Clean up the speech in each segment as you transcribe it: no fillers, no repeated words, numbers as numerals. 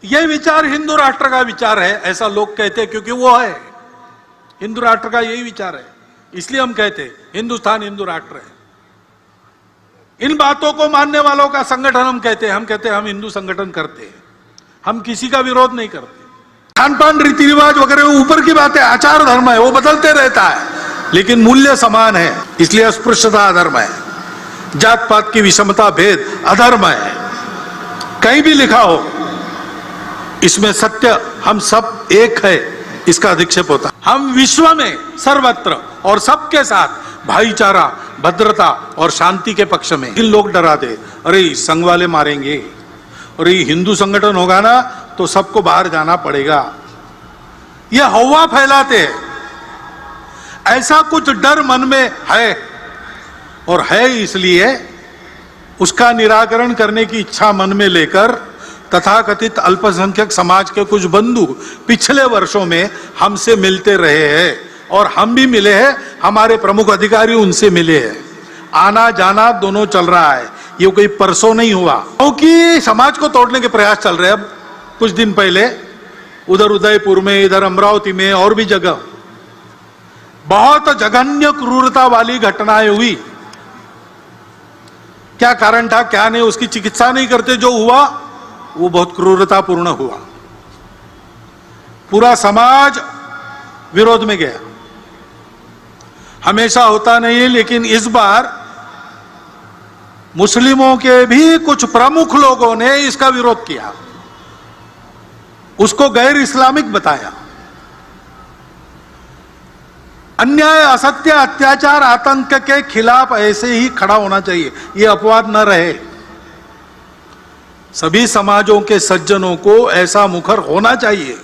यह विचार हिंदू राष्ट्र का विचार है, ऐसा लोग कहते हैं, क्योंकि वो है हिंदू राष्ट्र का यही विचार है, इसलिए हम कहते हैं हिंदुस्तान हिंदू राष्ट्र है। इन बातों को मानने वालों का संगठन हम कहते हैं हम हिंदू संगठन करते हैं, हम किसी का विरोध नहीं करते। खान पान रीति रिवाज वगैरह ऊपर की बात है, आचार धर्म है, वो बदलते रहता है, लेकिन मूल्य समान है, इसलिए अस्पृश्यता अधर्म है, जात पात की विषमता भेद अधर्म है। कहीं भी लिखा हो इसमें सत्य हम सब एक है इसका अधिक्षेप होता है। हम विश्व में सर्वत्र और सबके साथ भाईचारा, भद्रता और शांति के पक्ष में। इन लोग डराते, अरे संघ वाले मारेंगे, अरे हिंदू संगठन होगा ना तो सबको बाहर जाना पड़ेगा, यह हवा फैलाते हैं। ऐसा कुछ डर मन में है, और है इसलिए उसका निराकरण करने की इच्छा मन में लेकर तथाकथित अल्पसंख्यक समाज के कुछ बंधु पिछले वर्षों में हमसे मिलते रहे हैं, और हम भी मिले हैं, हमारे प्रमुख अधिकारी उनसे मिले हैं। आना जाना दोनों चल रहा है, ये कोई परसों नहीं हुआ, क्योंकि समाज को तोड़ने के प्रयास चल रहे हैं। अब कुछ दिन पहले उधर उदयपुर में, इधर अमरावती में और भी जगह बहुत जघन्य क्रूरता वाली घटनाएं हुई। क्या कारण था क्या नहीं, उसकी चिकित्सा नहीं करते, जो हुआ वो बहुत क्रूरतापूर्ण हुआ। पूरा समाज विरोध में गया। हमेशा होता नहीं है, लेकिन इस बार मुस्लिमों के भी कुछ प्रमुख लोगों ने इसका विरोध किया, उसको गैर इस्लामिक बताया। अन्याय, असत्य, अत्याचार, आतंक के खिलाफ ऐसे ही खड़ा होना चाहिए, ये अपवाद न रहे। सभी समाजों के सज्जनों को ऐसा मुखर होना चाहिए।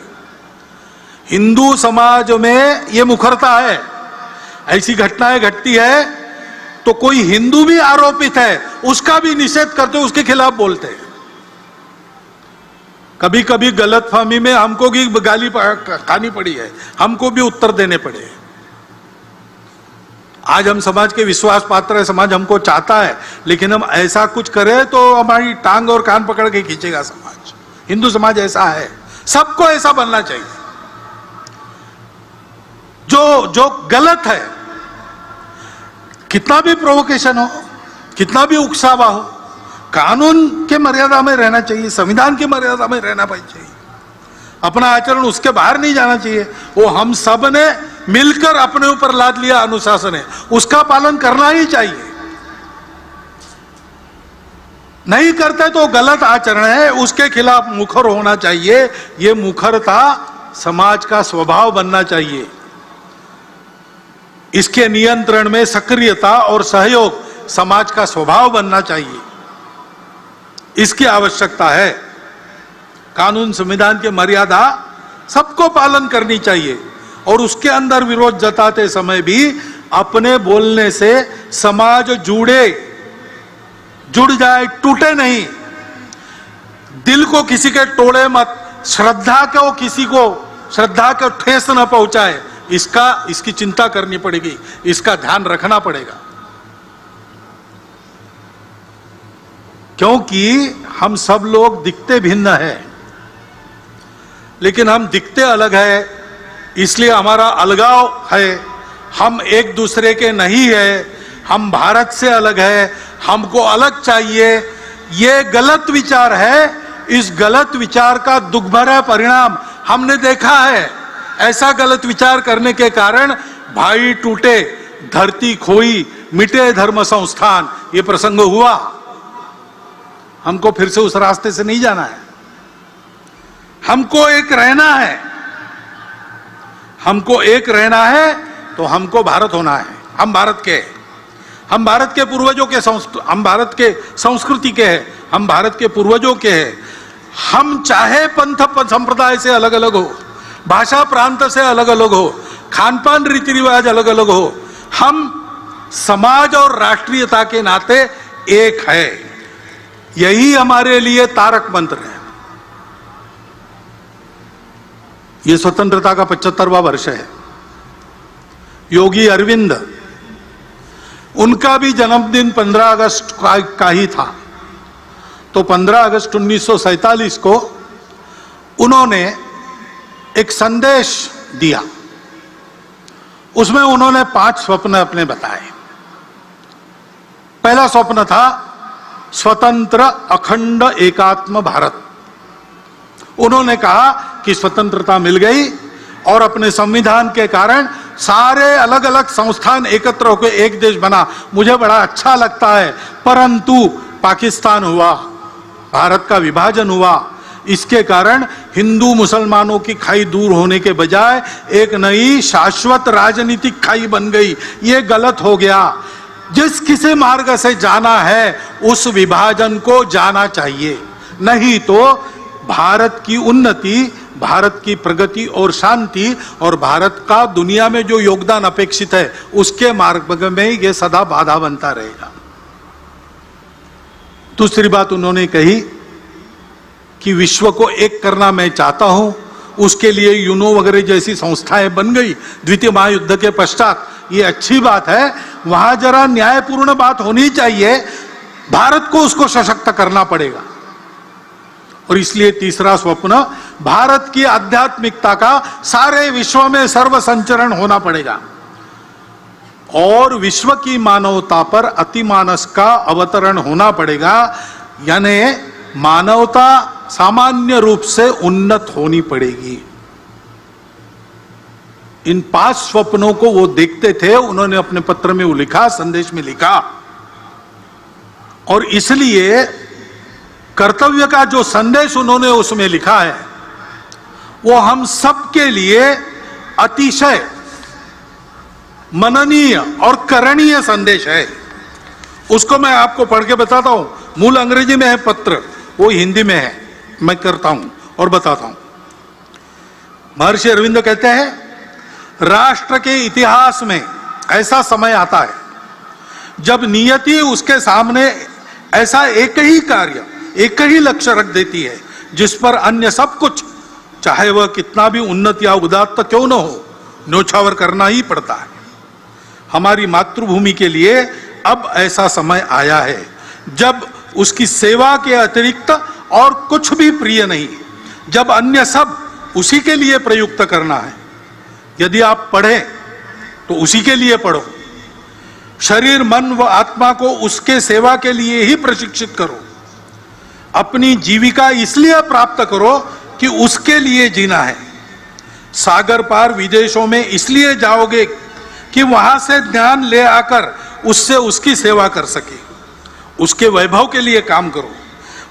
हिंदू समाज में यह मुखरता है, ऐसी घटनाएं घटती है तो कोई हिंदू भी आरोपित है उसका भी निषेध करते, उसके खिलाफ बोलते हैं। कभी कभी गलतफहमी में हमको भी गाली खानी पड़ी है, हमको भी उत्तर देने पड़े। आज हम समाज के विश्वास पात्र है, समाज हमको चाहता है, लेकिन हम ऐसा कुछ करें तो हमारी टांग और कान पकड़ के खींचेगा समाज। हिंदू समाज ऐसा है, सबको ऐसा बनना चाहिए। जो गलत है, कितना भी प्रोवोकेशन हो, कितना भी उकसावा हो, कानून के मर्यादा में रहना चाहिए, संविधान की मर्यादा में रहना चाहिए। अपना आचरण उसके बाहर नहीं जाना चाहिए। वो हम सब ने मिलकर अपने ऊपर लाद लिया अनुशासन है, उसका पालन करना ही चाहिए। नहीं करते तो गलत आचरण है, उसके खिलाफ मुखर होना चाहिए। ये मुखरता समाज का स्वभाव बनना चाहिए। इसके नियंत्रण में सक्रियता और सहयोग समाज का स्वभाव बनना चाहिए, इसकी आवश्यकता है। कानून संविधान की मर्यादा सबको पालन करनी चाहिए, और उसके अंदर विरोध जताते समय भी अपने बोलने से समाज जुड़ जाए, टूटे नहीं। दिल को किसी के तोड़े मत, श्रद्धा को ठेस न पहुंचाए, इसकी चिंता करनी पड़ेगी, इसका ध्यान रखना पड़ेगा। क्योंकि हम सब लोग दिखते भिन्न हैं, लेकिन हम दिखते अलग है, इसलिए हमारा अलगाव है। हम एक दूसरे के नहीं है, हम भारत से अलग है, हमको अलग चाहिए। ये गलत विचार है। इस गलत विचार का दुख भरा परिणाम हमने देखा है। ऐसा गलत विचार करने के कारण भाई टूटे, धरती खोई, मिटे धर्म संस्थान, ये प्रसंग हुआ। हमको फिर से उस रास्ते से नहीं जाना है। हमको एक रहना है, हमको एक रहना है, तो हमको भारत होना है। हम भारत के हैं, हम भारत के पूर्वजों के हम भारत के संस्कृति के हैं, हम भारत के पूर्वजों के हैं। हम चाहे पंथ संप्रदाय से अलग अलग हो, भाषा प्रांत से अलग अलग हो, खान पान रीति रिवाज अलग अलग हो, हम समाज और राष्ट्रीयता के नाते एक है। यही हमारे लिए तारक मंत्र है। ये स्वतंत्रता का 75वां वर्ष है। योगी अरविंद, उनका भी जन्मदिन 15 अगस्त का ही था। तो 15 अगस्त 1947 को उन्होंने एक संदेश दिया। उसमें उन्होंने 5 स्वप्न अपने बताए। पहला स्वप्न था स्वतंत्र अखंड एकात्म भारत। उन्होंने कहा कि स्वतंत्रता मिल गई और अपने संविधान के कारण सारे अलग अलग संस्थान एकत्र होकर एक देश बना, मुझे बड़ा अच्छा लगता है। परंतु पाकिस्तान हुआ, भारत का विभाजन हुआ, इसके कारण हिंदू मुसलमानों की खाई दूर होने के बजाय एक नई शाश्वत राजनीतिक खाई बन गई। ये गलत हो गया। जिस किसी मार्ग से जाना है उस विभाजन को जाना चाहिए, नहीं तो भारत की उन्नति, भारत की प्रगति और शांति और भारत का दुनिया में जो योगदान अपेक्षित है उसके मार्ग में ये सदा बाधा बनता रहेगा। दूसरी बात उन्होंने कही कि विश्व को एक करना मैं चाहता हूं, उसके लिए यूनो वगैरह जैसी संस्थाएं बन गई द्वितीय महायुद्ध के पश्चात। ये अच्छी बात है, वहां जरा न्यायपूर्ण बात होनी चाहिए, भारत को उसको सशक्त करना पड़ेगा। और इसलिए तीसरा स्वप्न, भारत की आध्यात्मिकता का सारे विश्व में सर्व संचरण होना पड़ेगा और विश्व की मानवता पर अतिमानस का अवतरण होना पड़ेगा। यानी मानवता सामान्य रूप से उन्नत होनी पड़ेगी। इन 5 स्वप्नों को वो देखते थे। उन्होंने अपने पत्र में वो लिखा, संदेश में लिखा। और इसलिए कर्तव्य का जो संदेश उन्होंने उसमें लिखा है वो हम सबके लिए अतिशय मननीय और करणीय संदेश है। उसको मैं आपको पढ़ के बताता हूं। मूल अंग्रेजी में है पत्र, वो हिंदी में है, मैं करता हूं और बताता हूं। महर्षि अरविंद कहते हैं, राष्ट्र के इतिहास में ऐसा समय आता है जब नियति उसके सामने ऐसा एक ही कार्य, एक ही लक्ष्य रख देती है जिस पर अन्य सब कुछ, चाहे वह कितना भी उन्नत या उदात्त क्यों न हो, न्योछावर करना ही पड़ता है। हमारी मातृभूमि के लिए अब ऐसा समय आया है जब उसकी सेवा के अतिरिक्त और कुछ भी प्रिय नहीं, जब अन्य सब उसी के लिए प्रयुक्त करना है। यदि आप पढ़ें तो उसी के लिए पढ़ो, शरीर मन व आत्मा को उसके सेवा के लिए ही प्रशिक्षित करो। अपनी जीविका इसलिए प्राप्त करो कि उसके लिए जीना है। सागर पार विदेशों में इसलिए जाओगे कि वहां से ज्ञान ले आकर उससे उसकी सेवा कर सके, उसके वैभव के लिए काम करो।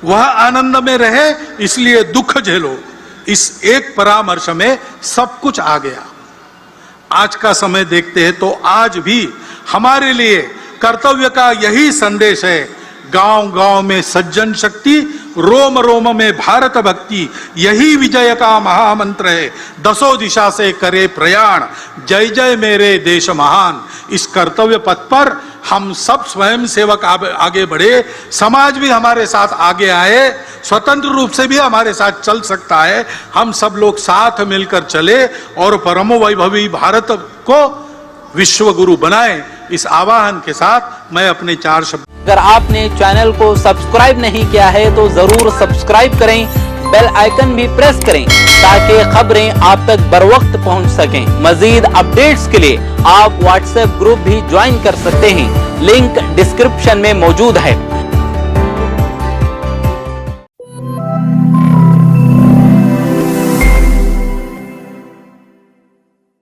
वह आनंद में रहे इसलिए दुख झेलो। इस एक परामर्श में सब कुछ आ गया। आज का समय देखते हैं तो आज भी हमारे लिए कर्तव्य का यही संदेश है। गांव गांव में सज्जन शक्ति, रोम रोम में भारत भक्ति, यही विजय का महामंत्र है। दसों दिशा से करे प्रयाण, जय जय मेरे देश महान। इस कर्तव्य पथ पर हम सब स्वयं सेवक आगे बढ़े, समाज भी हमारे साथ आगे आए, स्वतंत्र रूप से भी हमारे साथ चल सकता है। हम सब लोग साथ मिलकर चले और परम वैभवी भारत को विश्व गुरु बनाए। इस आह्वान के साथ मैं अपने 4 शब्द। अगर आपने चैनल को सब्सक्राइब नहीं किया है तो जरूर सब्सक्राइब करें, बेल आइकन भी प्रेस करें ताकि खबरें आप तक बर वक्त पहुंच सकें। मजीद अपडेट्स के लिए आप व्हाट्सएप ग्रुप भी ज्वाइन कर सकते हैं, लिंक डिस्क्रिप्शन में मौजूद है।